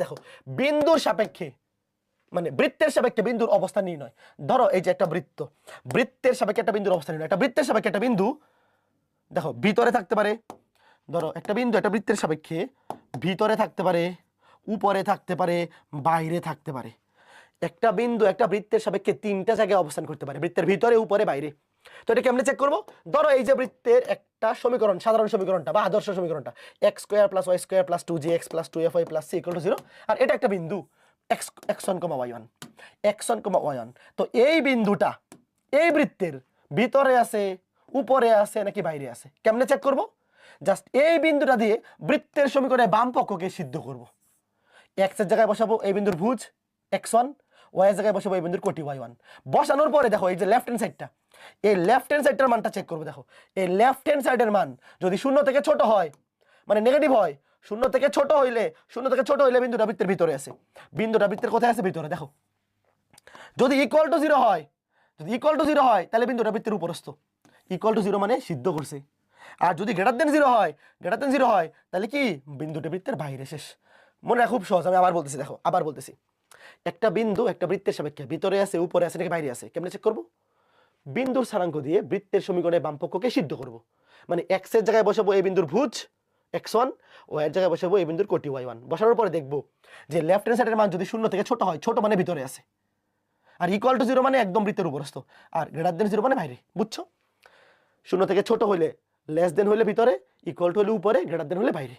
দেখো বিন্দুর সাপেক্ষে মানে বৃত্তের সাপেক্ষে বিন্দুর অবস্থান নির্ণয়। ধরো এই যে একটা বৃত্ত, বৃত্তের সাপেক্ষে একটা বিন্দুর অবস্থান নির্ণয়। একটা বৃত্তের সাপেক্ষে একটা বিন্দু দেখো ভিতরে থাকতে পারে, ধরো একটা বিন্দু একটা বৃত্তের সাপেক্ষে ভিতরে থাকতে পারে, উপরে থাকতে পারে, বাইরে থাকতে পারে। একটা বিন্দু একটা বৃত্তের সাপেক্ষে তিনটা জায়গায় অবস্থান করতে পারে, বৃত্তের ভিতরে, উপরে, বাইরে। তো এটা কেমনে চেক করবো? ধরো এই যে বৃত্তের একটা সমীকরণ, সাধারণ সমীকরণটা বা আদর্শ সমীকরণটা x² + y² + 2gx + 2fy + c = 0, আর এটা একটা বিন্দু x1, y1, x1, y1। তো এই বিন্দুটা এই বৃত্তের ভিতরে আছে, উপরে আছে নাকি বাইরে আছে, কেমনে চেক করব? জাস্ট এই বিন্দুটা দিয়ে বৃত্তের সমীকরণে বাম পক্ষকে সিদ্ধ করব। x এর জায়গায় বসাবো এই বিন্দুর ভুজ x1, y এর জায়গায় বসাবো এই বিন্দুর কোটি y1। বসানোর পরে দেখো এই যে লেফট হ্যান্ড সাইডটা, এই লেফট হ্যান্ড সাইডটার মানটা চেক করবো। দেখো এই লেফট হ্যান্ড সাইডের মান যদি 0 থেকে ছোট হয়, মানে নেগেটিভ হয়, 0 থেকে ছোট হইলে বিন্দুটা বৃত্তের ভিতরে আছে। বিন্দুটা বৃত্তের কোথায় আছে? ভিতরে। দেখো যদি ইকুয়াল টু 0 হয়, তাহলে বিন্দুটা বৃত্তের উপরস্থ। ইকুয়াল টু 0 মানে সিদ্ধ করছে। আর যদি গ্রেটার দেন 0 হয়, তাহলে কি বিন্দুটা বৃত্তের বাইরে, শেষ। মনে রাখা খুব সহজ। আমি আবার বলতেছি, দেখো আবার বলতেছি, একটা বিন্দু একটা বৃত্তের সাপেক্ষে ভিতরে আছে, উপরে আছে নাকি বাইরে আছে, কেমনে চেক করবো? বিন্দুর স্থানাঙ্ক দিয়ে বৃত্তের সমীকরণে বাম পক্ষকে সিদ্ধ করব। মানে x এর জায়গায় বসাবো এই বিন্দুর ভুজ x1, y এর জায়গায় বসাবো এই বিন্দুর কোটি y1। বসানোর পরে দেখবো যে লেফট হ্যান্ড সাইডের মান যদি 0 থেকে ছোট হয়, ছোট মানে ভিতরে আছে, আর ইকুয়াল টু 0 মানে একদম বৃত্তের উপরস্থ, আর গ্রেটার দেন 0 মানে বাইরে। বুঝছো? 0 থেকে ছোট হইলে, লেস দেন হইলে ভিতরে, ইকুয়াল টু হলে উপরে, গ্রেটার দেন হলে বাইরে।